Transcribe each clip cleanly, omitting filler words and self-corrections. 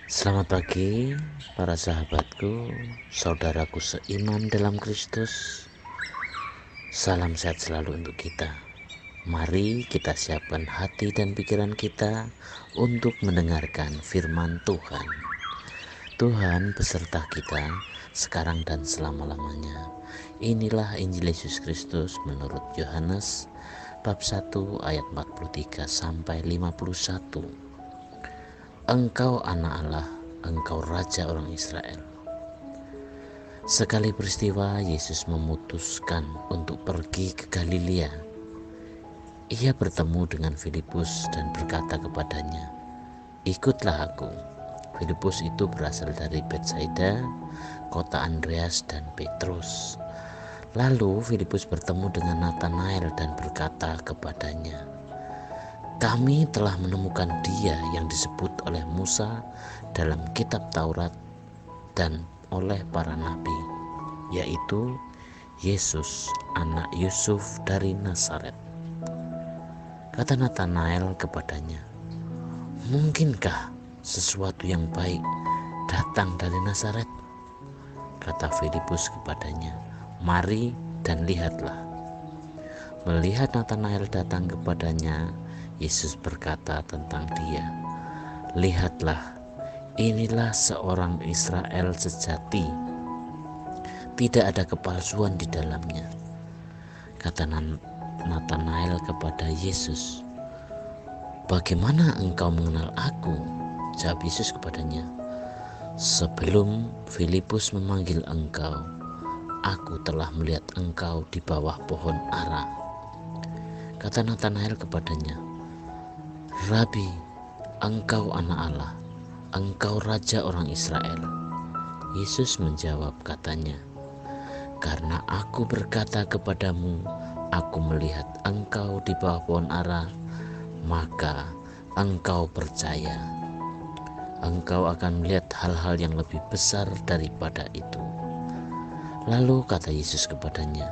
Selamat pagi para sahabatku, saudaraku seiman dalam Kristus. Salam sehat selalu untuk kita. Mari kita siapkan hati dan pikiran kita untuk mendengarkan firman Tuhan. Tuhan beserta kita sekarang dan selama-lamanya. Inilah Injil Yesus Kristus menurut Yohanes bab 1 ayat 43 sampai 51. Engkau anak Allah, engkau raja orang Israel. Sekali peristiwa Yesus memutuskan untuk pergi ke Galilea. Ia bertemu dengan Filipus dan berkata kepadanya, "Ikutlah aku." Filipus itu berasal dari Betsaida, kota Andreas dan Petrus. Lalu Filipus bertemu dengan Natanael dan berkata kepadanya, "Kami telah menemukan Dia yang disebut oleh Musa dalam kitab Taurat dan oleh para nabi, yaitu Yesus, anak Yusuf dari Nazaret." Kata Natanael kepadanya, "Mungkinkah sesuatu yang baik datang dari Nazaret?" Kata Filipus kepadanya, "Mari dan lihatlah." Melihat Natanael datang kepadanya, Yesus berkata tentang dia, "Lihatlah, inilah seorang Israel sejati. Tidak ada kepalsuan di dalamnya." Kata Natanael kepada Yesus, "Bagaimana engkau mengenal aku?" Jawab Yesus kepadanya, "Sebelum Filipus memanggil engkau, aku telah melihat engkau di bawah pohon ara." Kata Natanael kepadanya, "Rabi, engkau anak Allah, engkau raja orang Israel." Yesus menjawab katanya, "Karena aku berkata kepadamu, aku melihat engkau di bawah pohon ara, maka engkau percaya. Engkau akan melihat hal-hal yang lebih besar daripada itu." Lalu kata Yesus kepadanya,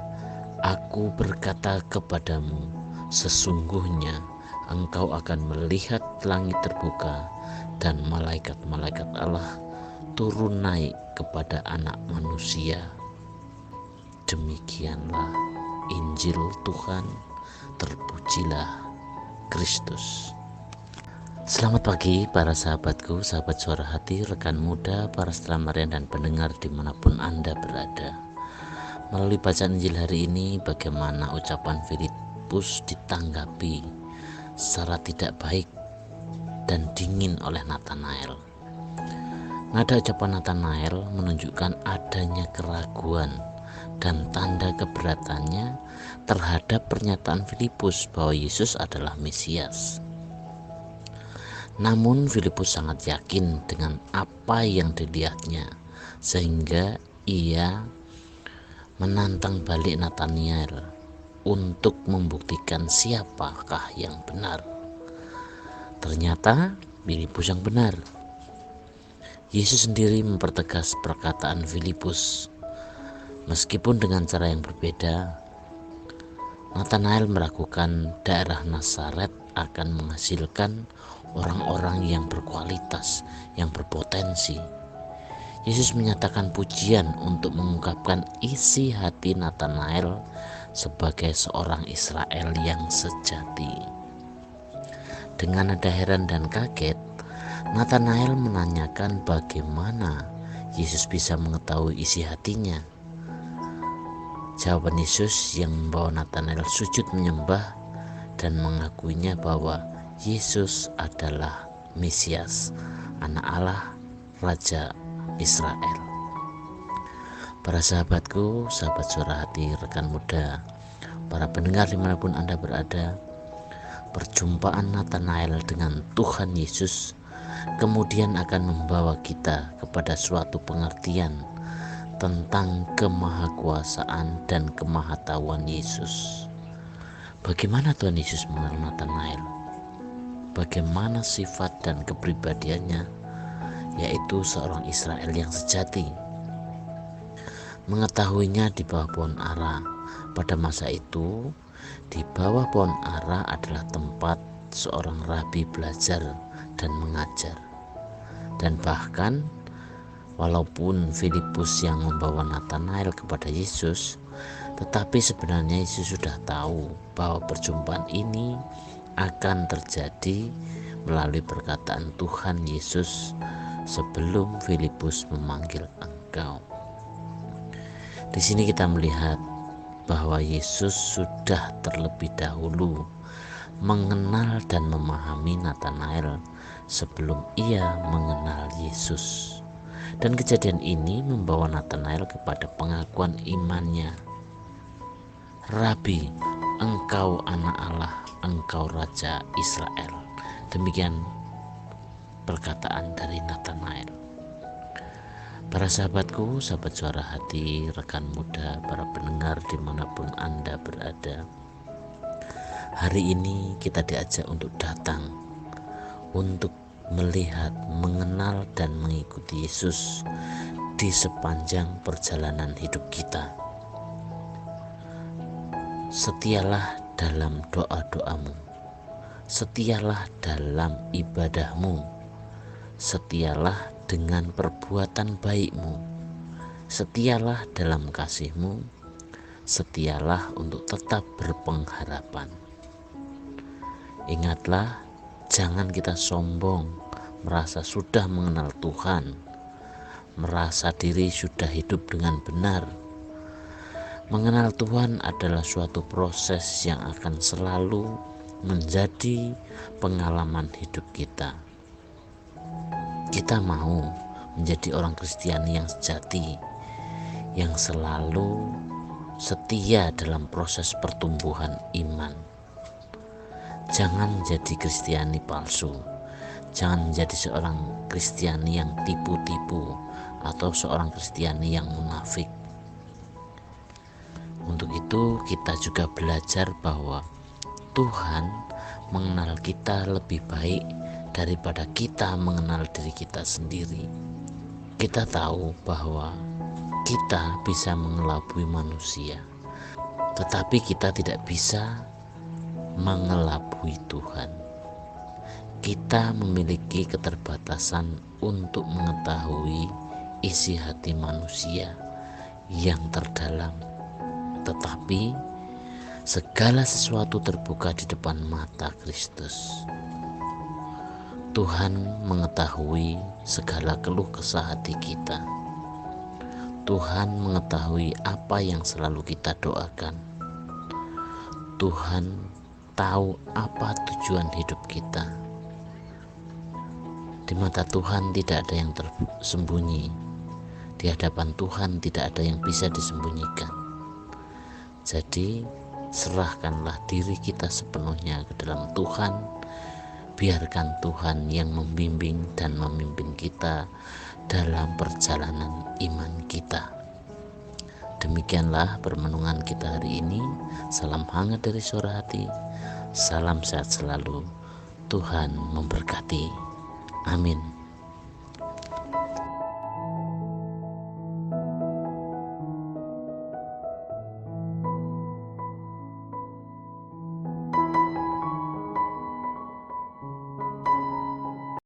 "Aku berkata kepadamu, sesungguhnya engkau akan melihat langit terbuka dan malaikat-malaikat Allah turun naik kepada Anak Manusia." Demikianlah Injil Tuhan, terpujilah Kristus. Selamat pagi para sahabatku, sahabat suara hati, rekan muda, para seteramarian dan pendengar dimanapun Anda berada. Melalui bacaan Injil hari ini, bagaimana ucapan Filipus ditanggapi secara tidak baik dan dingin oleh Natanael. Nada ucapan Natanael menunjukkan adanya keraguan dan tanda keberatannya terhadap pernyataan Filipus bahwa Yesus adalah Mesias. Namun Filipus sangat yakin dengan apa yang dilihatnya, sehingga ia menantang balik Natanael untuk membuktikan siapakah yang benar. Ternyata Filipus yang benar. Yesus sendiri mempertegas perkataan Filipus. Meskipun dengan cara yang berbeda, Natanael meragukan daerah Nazaret akan menghasilkan orang-orang yang berkualitas, yang berpotensi. Yesus menyatakan pujian untuk mengungkapkan isi hati Natanael sebagai seorang Israel yang sejati. Dengan nada heran dan kaget, Natanael menanyakan bagaimana Yesus bisa mengetahui isi hatinya. Jawaban Yesus yang membawa Natanael sujud menyembah dan mengakuinya bahwa Yesus adalah Mesias, Anak Allah, Raja Israel. Para sahabatku, sahabat suara hati, rekan muda, para pendengar dimanapun Anda berada, perjumpaan Natanael dengan Tuhan Yesus kemudian akan membawa kita kepada suatu pengertian tentang kemahakuasaan dan kemahatauan Yesus. Bagaimana Tuhan Yesus mengenal Natanael? Bagaimana sifat dan kepribadiannya, yaitu seorang Israel yang sejati. Mengetahuinya di bawah pohon ara. Pada masa itu, di bawah pohon ara adalah tempat seorang rabi belajar dan mengajar. Dan bahkan walaupun Filipus yang membawa Nathanael kepada Yesus, tetapi sebenarnya Yesus sudah tahu bahwa perjumpaan ini akan terjadi melalui perkataan Tuhan Yesus sebelum Filipus memanggil engkau. Di sini kita melihat bahwa Yesus sudah terlebih dahulu mengenal dan memahami Nathanael sebelum ia mengenal Yesus. Dan kejadian ini membawa Nathanael kepada pengakuan imannya. Rabi, engkau anak Allah, engkau Raja Israel. Demikian perkataan dari Nathanael. Para sahabatku, sahabat suara hati, rekan muda, para pendengar dimanapun Anda berada, hari ini kita diajak untuk datang, untuk melihat, mengenal dan mengikuti Yesus di sepanjang perjalanan hidup kita. Setialah dalam doa-doamu, setialah dalam ibadahmu, setialah dengan perbuatan baikmu, setialah dalam kasihmu, setialah untuk tetap berpengharapan. Ingatlah, jangan kita sombong, merasa sudah mengenal Tuhan, merasa diri sudah hidup dengan benar. Mengenal Tuhan adalah suatu proses yang akan selalu menjadi pengalaman hidup kita. Kita mau menjadi orang Kristiani yang sejati, yang selalu setia dalam proses pertumbuhan iman. Jangan menjadi Kristiani palsu, jangan menjadi seorang Kristiani yang tipu-tipu atau seorang Kristiani yang munafik. Untuk itu kita juga belajar bahwa Tuhan mengenal kita lebih baik daripada kita mengenal diri kita sendiri. Kita tahu bahwa kita bisa mengelabui manusia, tetapi kita tidak bisa mengelabui Tuhan. Kita memiliki keterbatasan untuk mengetahui isi hati manusia yang terdalam, tetapi segala sesuatu terbuka di depan mata Kristus. Tuhan mengetahui segala keluh kesah hati kita. Tuhan mengetahui apa yang selalu kita doakan. Tuhan tahu apa tujuan hidup kita. Di mata Tuhan tidak ada yang tersembunyi. Di hadapan Tuhan tidak ada yang bisa disembunyikan. Jadi serahkanlah diri kita sepenuhnya ke dalam Tuhan. Biarkan Tuhan yang membimbing dan memimpin kita dalam perjalanan iman kita. Demikianlah permenungan kita hari ini. Salam hangat dari suara hati. Salam sehat selalu. Tuhan memberkati. Amin.